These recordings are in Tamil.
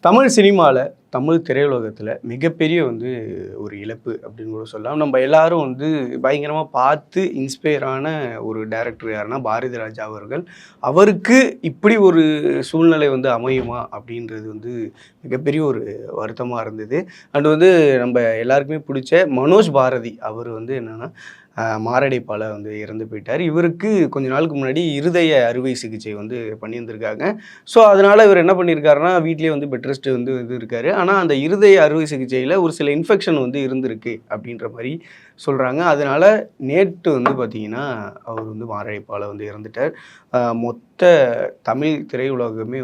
தமிழ் சினிமாவில் தமிழ் திரையுலகத்தில் மிகப்பெரிய ஒரு இழப்பு அப்படின்னு கூட சொல்லலாம். நம்ம எல்லாரும் பயங்கரமாக பார்த்து இன்ஸ்பயரான ஒரு டைரக்டர் யாருன்னா பாரதி ராஜா அவர்கள். அவருக்கு இப்படி ஒரு சூழ்நிலை அமையுமா அப்படின்றது மிகப்பெரிய ஒரு வருத்தமாக இருந்தது. அண்ட் நம்ம எல்லாருக்குமே பிடிச்ச மனோஜ் பாரதி அவர் என்னென்னா மாரடைப்பால் இறந்து போயிட்டார். இவருக்கு கொஞ்ச நாளுக்கு முன்னாடி இருதய அறுவை சிகிச்சை பண்ணியிருந்திருக்காங்க. ஸோ அதனால் இவர் என்ன பண்ணியிருக்காருன்னா வீட்லேயே பெட் ரெஸ்ட் இது இருக்கார். ஆனால் அந்த இருதய அறுவை சிகிச்சையில் ஒரு சில இன்ஃபெக்ஷன் இருந்திருக்கு அப்படின்ற மாதிரி சொல்கிறாங்க. அதனால் நேற்று பார்த்திங்கன்னா அவர் மாரடைப்பால் இறந்துட்டார். மொத்த தமிழ் திரையுலகமே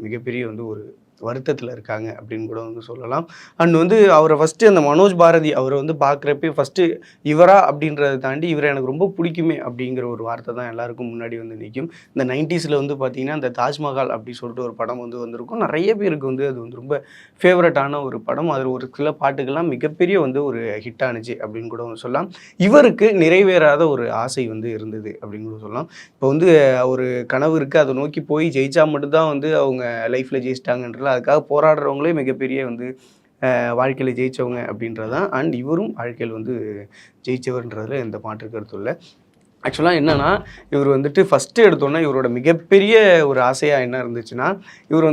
மிகப்பெரிய ஒரு வருத்தத்தில் இருக்காங்க அப்படின்னு கூட சொல்லலாம். அண்ட் அவரை ஃபஸ்ட்டு அந்த மனோஜ் பாரதி அவரை பார்க்குறப்பே ஃபஸ்ட்டு இவரா அப்படின்றத தாண்டி இவரை எனக்கு ரொம்ப பிடிக்குமே அப்படிங்கிற ஒரு வார்த்தை தான் எல்லாருக்கும் முன்னாடி நிற்கும். இந்த 90s பார்த்திங்கன்னா அந்த தாஜ்மஹால் அப்படி சொல்லிட்டு ஒரு படம் வந்திருக்கும். நிறைய பேருக்கு அது ரொம்ப ஃபேவரட்டான ஒரு படம். அதில் ஒரு சில பாட்டுக்கெல்லாம் மிகப்பெரிய ஒரு ஹிட் ஆனிச்சு அப்படின்னு கூட சொல்லலாம். இவருக்கு நிறைவேறாத ஒரு ஆசை இருந்தது அப்படின்னு கூட சொல்லலாம். இப்போ ஒரு கனவு இருக்குது, அதை நோக்கி போய் ஜெயிச்சா மட்டும்தான் அவங்க லைஃப்பில் ஜெயிச்சிட்டாங்கன்ற அதுக்காக போராடுறவங்களே மிகப்பெரிய வாழ்க்கையில் ஜெயித்தவங்க அப்படின்றது தான். அண்ட் இவரும் வாழ்க்கையில் ஜெயித்தவர்ன்றதில் எந்த மாற்று கருத்தும் இல்லை. ஆக்சுவலாக என்னென்னா இவர் ஃபஸ்ட்டு எடுத்தோன்னா இவரோட மிகப்பெரிய ஒரு ஆசையாக என்ன இருந்துச்சுன்னா இவர்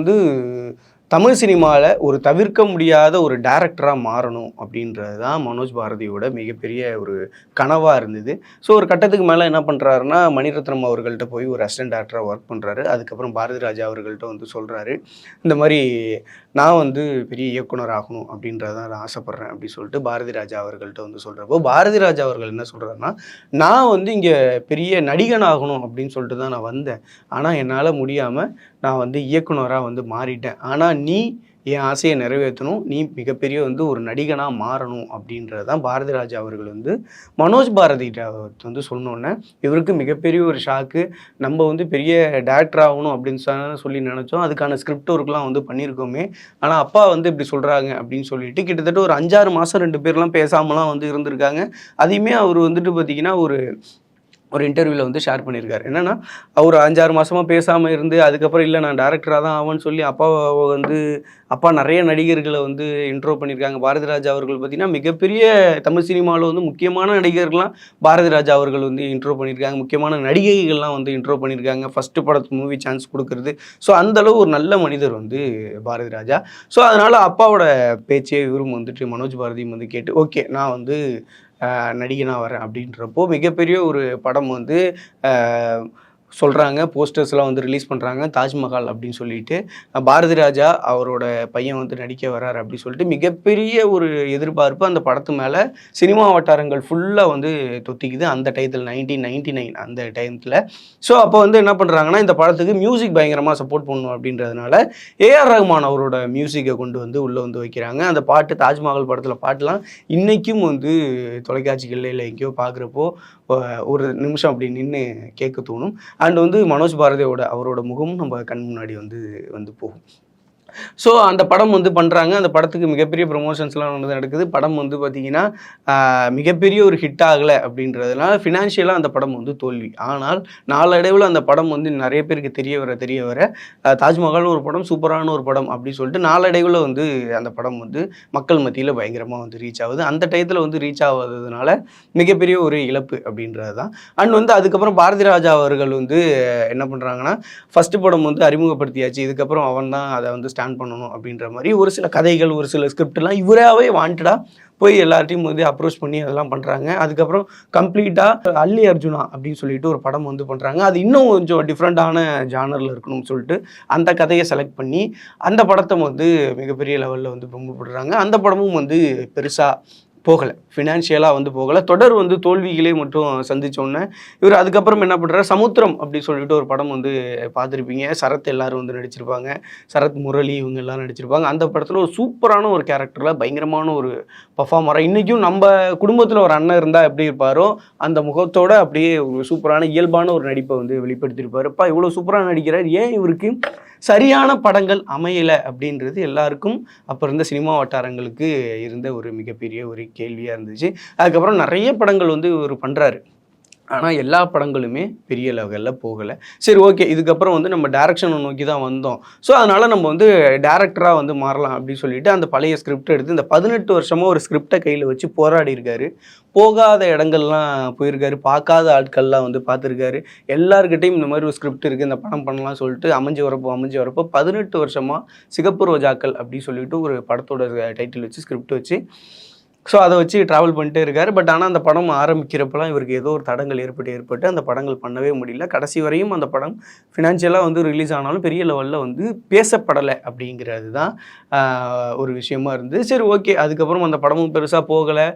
தமிழ் சினிமாவில் ஒரு தவிர்க்க முடியாத ஒரு டைரக்டராக மாறணும் அப்படின்றது தான் மனோஜ் பாரதியோட மிகப்பெரிய ஒரு கனவாக இருந்தது. ஸோ ஒரு கட்டத்துக்கு மேலே என்ன பண்ணுறாருன்னா மணிரத்னம் அவர்கள்ட்ட போய் ஒரு அசிஸ்டன்ட் டேரக்டராக ஒர்க் பண்ணுறாரு. அதுக்கப்புறம் பாரதி ராஜா அவர்கள்ட்ட சொல்கிறாரு, இந்த மாதிரி நான் பெரிய இயக்குனர் ஆகணும் அப்படின்றதான் நான் ஆசைப்பட்றேன் அப்படின்னு சொல்லிட்டு பாரதி ராஜா அவர்கள்ட்ட சொல்கிறப்போ பாரதி ராஜா அவர்கள் என்ன சொல்கிறாருன்னா, நான் இங்கே பெரிய நடிகன் ஆகணும் அப்படின்னு சொல்லிட்டு தான் நான் வந்தேன். ஆனால் என்னால் முடியாமல் நான் இயக்குனராக மாறிட்டேன். ஆனால் நீ என் ஆசையை நிறைவேற்றணும், நீ மிகப்பெரிய ஒரு நடிகனாக மாறணும் அப்படின்றது தான் பாரதி ராஜா அவர்கள் மனோஜ் பாரதிகிட்ட சொன்னோன்னே இவருக்கு மிகப்பெரிய ஒரு ஷாக்கு. நம்ம பெரிய டேரக்டர் ஆகணும் அப்படின்னு சொல்லி நினச்சோம். அதுக்கான ஸ்கிரிப்ட் ஒர்க்லாம் பண்ணியிருக்கோமே. ஆனால் அப்பா இப்படி சொல்கிறாங்க அப்படின்னு சொல்லிட்டு கிட்டத்தட்ட ஒரு 5-6 மாதம் 2 பேர்லாம் பேசாமலாம் இருந்திருக்காங்க. அதையுமே அவர் பார்த்திங்கன்னா ஒரு இன்டர்வியூவில் ஷேர் பண்ணியிருக்காரு. என்னென்னா அவர் 5-6 மாதமாக பேசாமல் இருந்து அதுக்கப்புறம் இல்லை நான் டேரக்டராக தான் ஆகும்னு சொல்லி அப்பா நிறைய நடிகர்களை இன்ட்ரோ பண்ணியிருக்காங்க. பாரதி ராஜா அவர்கள் பார்த்திங்கன்னா மிகப்பெரிய தமிழ் சினிமாவில் முக்கியமான நடிகர்கள்லாம் பாரதி ராஜா அவர்கள் இன்ட்ரோ பண்ணியிருக்காங்க. முக்கியமான நடிகைகள்லாம் இன்ட்ரோ பண்ணியிருக்காங்க. ஃபஸ்ட்டு படத்துக்கு மூவி சான்ஸ் கொடுக்குறது. ஸோ அந்தளவு ஒரு நல்ல மனிதர் பாரதி ராஜா. ஸோ அதனால் அப்பாவோட பேச்சே இவரும் மனோஜ் பாரதியும் கேட்டு ஓகே நான் நடிகனாக வரேன் அப்படின்றப்போ மிகப்பெரிய ஒரு படம் சொல்கிறாங்க. போஸ்டர்ஸ்லாம் ரிலீஸ் பண்ணுறாங்க. தாஜ்மஹால் அப்படின்னு சொல்லிட்டு பாரதி ராஜா அவரோட பையன் நடிக்க வர்றாரு அப்படின்னு சொல்லிட்டு மிகப்பெரிய ஒரு எதிர்பார்ப்பு அந்த படத்து மேலே சினிமா வட்டாரங்கள் ஃபுல்லாக தொத்திக்குது. அந்த டயத்தில் 1999 அந்த டைத்தில். ஸோ அப்போ என்ன பண்ணுறாங்கன்னா இந்த படத்துக்கு மியூசிக் பயங்கரமாக சப்போர்ட் பண்ணணும் அப்படின்றதுனால ஏஆர் ரஹ்மான் அவரோட மியூசிக்கை கொண்டு உள்ளே வைக்கிறாங்க. அந்த பாட்டு தாஜ்மஹால் படத்தில் பாட்டுலாம் இன்றைக்கும் தொலைக்காட்சிகளில் இல்லை எங்கேயோ பார்க்குறப்போ ஒரு நிமிஷம் அப்படி நின்று கேட்க தோணும். அண்ட் மனோஜ் பாரதியோட அவரோட முகமும் நம்ம கண் முன்னாடி போகும். ஸோ அந்த படம் பண்ணுறாங்க. அந்த படத்துக்கு மிகப்பெரிய ப்ரொமோஷன்ஸ்லாம் நடக்குது. படம் பார்த்திங்கன்னா மிகப்பெரிய ஒரு ஹிட் ஆகலை அப்படின்றதுனால ஃபினான்ஷியலாக அந்த படம் தோல்வி. ஆனால் நாளடைவில் அந்த படம் நிறைய பேருக்கு தெரிய வர தாஜ்மஹால்னு ஒரு படம் சூப்பரான ஒரு படம் அப்படின்னு சொல்லிட்டு நாளடைவில் அந்த படம் மக்கள் மத்தியில் பயங்கரமாக ரீச் ஆகுது. அந்த டயத்தில் ரீச் ஆகாததுனால மிகப்பெரிய ஒரு இழப்பு அப்படின்றது தான். அண்ட் அதுக்கப்புறம் பாரதி ராஜா அவர்கள் என்ன பண்ணுறாங்கன்னா ஃபஸ்ட்டு படம் அறிமுகப்படுத்தியாச்சு. இதுக்கப்புறம் அவன் தான் அதை ஸ்டாண்ட் பண்ணணும் அப்படின்ற மாதிரி ஒரு சில கதைகள் ஒரு சில ஸ்கிரிப்ட்லாம் இவராகவே வாண்டடாக போய் எல்லார்ட்டையும் அப்ரோச் பண்ணி அதெல்லாம் பண்ணுறாங்க. அதுக்கப்புறம் கம்ப்ளீட்டாக அல்லி அர்ஜுனா அப்படின்னு சொல்லிட்டு ஒரு படம் பண்ணுறாங்க. அது இன்னும் கொஞ்சம் டிஃப்ரெண்ட்டான ஜானரில் இருக்கணும்னு சொல்லிட்டு அந்த கதையை செலக்ட் பண்ணி அந்த படத்தை மிகப்பெரிய லெவலில் ப்ரமோட் பண்ணுறாங்க. அந்த படமும் பெருசாக போகலை, ஃபினான்ஷியலாக போகலை. தொடர் தோல்விகளே மட்டும் சந்தித்தோன்னே இவர் அதுக்கப்புறம் என்ன பண்ணுறாரு, சமுத்திரம் அப்படி சொல்லிட்டு ஒரு படம் பார்த்துருப்பீங்க. சரத் எல்லோரும் நடிச்சிருப்பாங்க. சரத் முரளி இவங்க எல்லாம் நடிச்சிருப்பாங்க. அந்த படத்தில் ஒரு சூப்பரான ஒரு கேரக்டரில் பயங்கரமான ஒரு பர்ஃபார்மராக இன்றைக்கும் நம்ம குடும்பத்தில் ஒரு அண்ணன் இருந்தால் எப்படி இருப்பாரோ அந்த முகத்தோட அப்படியே ஒரு சூப்பரான இயல்பான ஒரு நடிப்பை வெளிப்படுத்தியிருப்பார். அப்பா இவ்வளோ சூப்பராக நடிக்கிறார், ஏன் இவருக்கு சரியான படங்கள் அமையலை அப்படின்றது எல்லாருக்கும் அப்போ இருந்த சினிமா வட்டாரங்களுக்கு இருந்த ஒரு மிகப்பெரிய ஒரு கேள்வியாக இருந்துச்சு. அதுக்கப்புறம் நிறைய படங்கள் இவர் பண்ணுறாரு. ஆனால் எல்லா படங்களுமே பெரிய லெவலில் போகலை. சரி, ஓகே, இதுக்கப்புறம் வந்து நம்ம டேரக்ஷனை நோக்கி தான் வந்தோம். ஸோ அதனால் நம்ம வந்து டேரக்டராக வந்து மாறலாம் அப்படின்னு சொல்லிட்டு அந்த பழைய ஸ்கிரிப்ட் எடுத்து இந்த 18 வருஷமாக ஒரு ஸ்கிரிப்டை கையில் வச்சு போராடி இருக்காரு. போகாத இடங்கள்லாம் போயிருக்காரு, பார்க்காத ஆட்கள்லாம் வந்து பார்த்துருக்காரு. எல்லாருக்கிட்டையும் இந்த மாதிரி ஒரு ஸ்கிரிப்ட் இருக்குது, இந்த படம் பண்ணலாம் சொல்லிட்டு அமைஞ்சு வரப்போ 18 வருஷமாக சிகப்பு ரோஜாக்கள் அப்படின்னு சொல்லிட்டு ஒரு படத்தோட டைட்டில் வச்சு ஸ்கிரிப்ட் வச்சு ஸோ அதை வச்சு ட்ராவல் பண்ணிட்டே இருக்கார். பட் ஆனால் அந்த படம் ஆரம்பிக்கிறப்பெல்லாம் இவருக்கு ஏதோ ஒரு தடங்கள் ஏற்பட்டு அந்த படங்கள் பண்ணவே முடியல. கடைசி வரையும் அந்த படம் ஃபினான்ஷியலாக வந்து ரிலீஸ் ஆனாலும் பெரிய லெவலில் வந்து பேசப்படலை அப்படிங்கிறது தான் ஒரு விஷயமா இருந்தது. சரி, ஓகே, அதுக்கப்புறம் அந்த படமும் பெருசாக போகலை.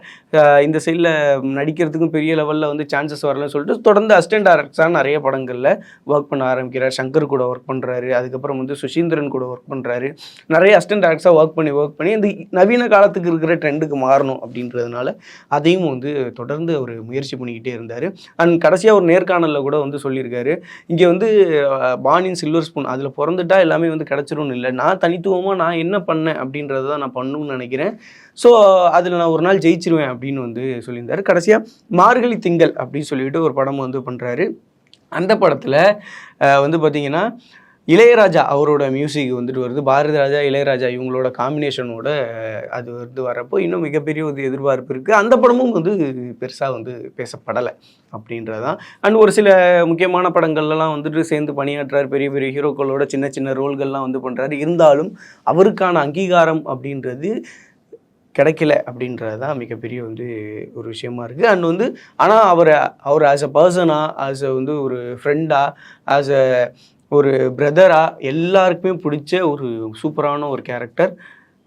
இந்த சைடில் நடிக்கிறதுக்கும் பெரிய லெவலில் வந்து சான்சஸ் வரலன்னு சொல்லிட்டு தொடர்ந்து அசிஸ்டன்ட் டைரக்டர்ஸாக நிறைய படங்களில் ஒர்க் பண்ண ஆரம்பிக்கிறார். சங்கர் கூட ஒர்க் பண்ணுறாரு, அதுக்கப்புறம் வந்து சுஷீந்திரன் கூட ஒர்க் பண்ணுறாரு. நிறைய அசிஸ்டன்ட் டைரக்டர்ஸாக ஒர்க் பண்ணி இந்த நவீன காலத்துக்கு இருக்கிற ட்ரெண்டுக்கு மாறணும் அப்படின்றதுனால அதையும் வந்து தொடர்ந்து அவர் முயற்சி பண்ணிக்கிட்டே இருந்தார். அண்ட் கடைசியாக ஒரு நேர்காணலில் கூட வந்து சொல்லியிருக்காரு, இங்கே வந்து பான் இன் சில்வர் ஸ்பூன், அதில் பிறந்துட்டா எல்லாமே வந்து கிடச்சிரும்னு இல்லை, நான் தனித்துவமாக நான் என்ன பண்ணேன் அப்படின்றத தான் நான் பண்ணணும்னு நினைக்கிறேன். ஸோ அதில் நான் ஒரு நாள் ஜெயிச்சிருவேன் அப்படின்னு வந்து சொல்லியிருந்தார். கடைசியாக மார்கழி திங்கள் அப்படின்னு சொல்லிட்டு ஒரு படம் வந்து பண்ணுறாரு. அந்த படத்தில் வந்து பார்த்திங்கன்னா இளையராஜா அவரோட மியூசிக் வந்துட்டு வருது. பாரதி ராஜா, இளையராஜா இவங்களோட காம்பினேஷனோட அது வந்து வரப்போ இன்னும் மிகப்பெரிய ஒரு எதிர்பார்ப்பு இருக்குது. அந்த படமும் வந்து பெருசாக வந்து பேசப்படலை அப்படின்றது தான். அண்ட் ஒரு சில முக்கியமான படங்கள்லாம் வந்துட்டு சேர்ந்து பணியாற்றுறாரு. பெரிய பெரிய ஹீரோக்களோட சின்ன சின்ன ரோல்கள்லாம் வந்து பண்ணுறாரு. இருந்தாலும் அவருக்கான அங்கீகாரம் அப்படின்றது கிடைக்கல அப்படின்றது தான் மிகப்பெரிய வந்து ஒரு விஷயமா இருக்குது. அண்ட் வந்து ஆனால் அவர் ஆஸ் அ பர்சனாக, ஆஸ் அ வந்து ஒரு ஃப்ரெண்டாக, ஆஸ் அ ஒரு பிரதராக எல்லாருக்குமே பிடிச்ச ஒரு சூப்பரான ஒரு கேரக்டர்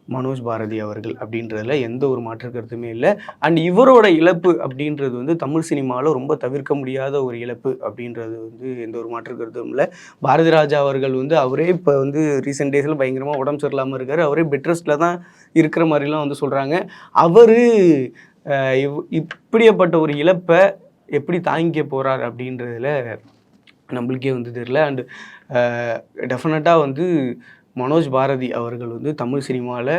மனோஜ் பாரதி அவர்கள் அப்படின்றதுல எந்த ஒரு மாற்று கருத்துமே இல்லை. அண்ட் இவரோட இழப்பு அப்படின்றது வந்து தமிழ் சினிமாவில் ரொம்ப தவிர்க்க முடியாத ஒரு இழப்பு அப்படின்றது வந்து எந்த ஒரு மாற்று கருத்தும் இல்லை. பாரதி ராஜா அவர்கள் வந்து அவரே இப்போ வந்து ரீசெண்ட் டேஸில் பயங்கரமாக உடம்பு சரியில்லாமல் இருக்கார். அவரே பெட் ரெஸ்ட்டில் தான் இருக்கிற மாதிரிலாம் வந்து சொல்கிறாங்க. அவர் இப்படியப்பட்ட ஒரு இழப்பை எப்படி தாங்கிக்க போகிறார் அப்படின்றதுல நம்மளுக்கே வந்து தெரியல. அண்டு டெஃபினட்டாக வந்து மனோஜ் பாரதி அவர்கள் வந்து தமிழ் சினிமாவில்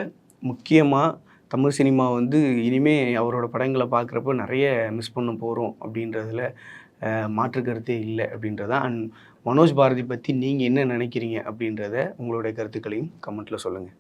முக்கியமாக தமிழ் சினிமா வந்து இனிமேல் அவரோட படங்களை பார்க்குறப்ப நிறைய மிஸ் பண்ண போகிறோம் அப்படின்றதுல மாற்று கருத்தே இல்லை அப்படின்றதான். அண்ட் மனோஜ் பாரதி பற்றி நீங்கள் என்ன நினைக்கிறீங்க அப்படின்றத உங்களுடைய கருத்துக்களையும் கமெண்ட்டில் சொல்லுங்கள்.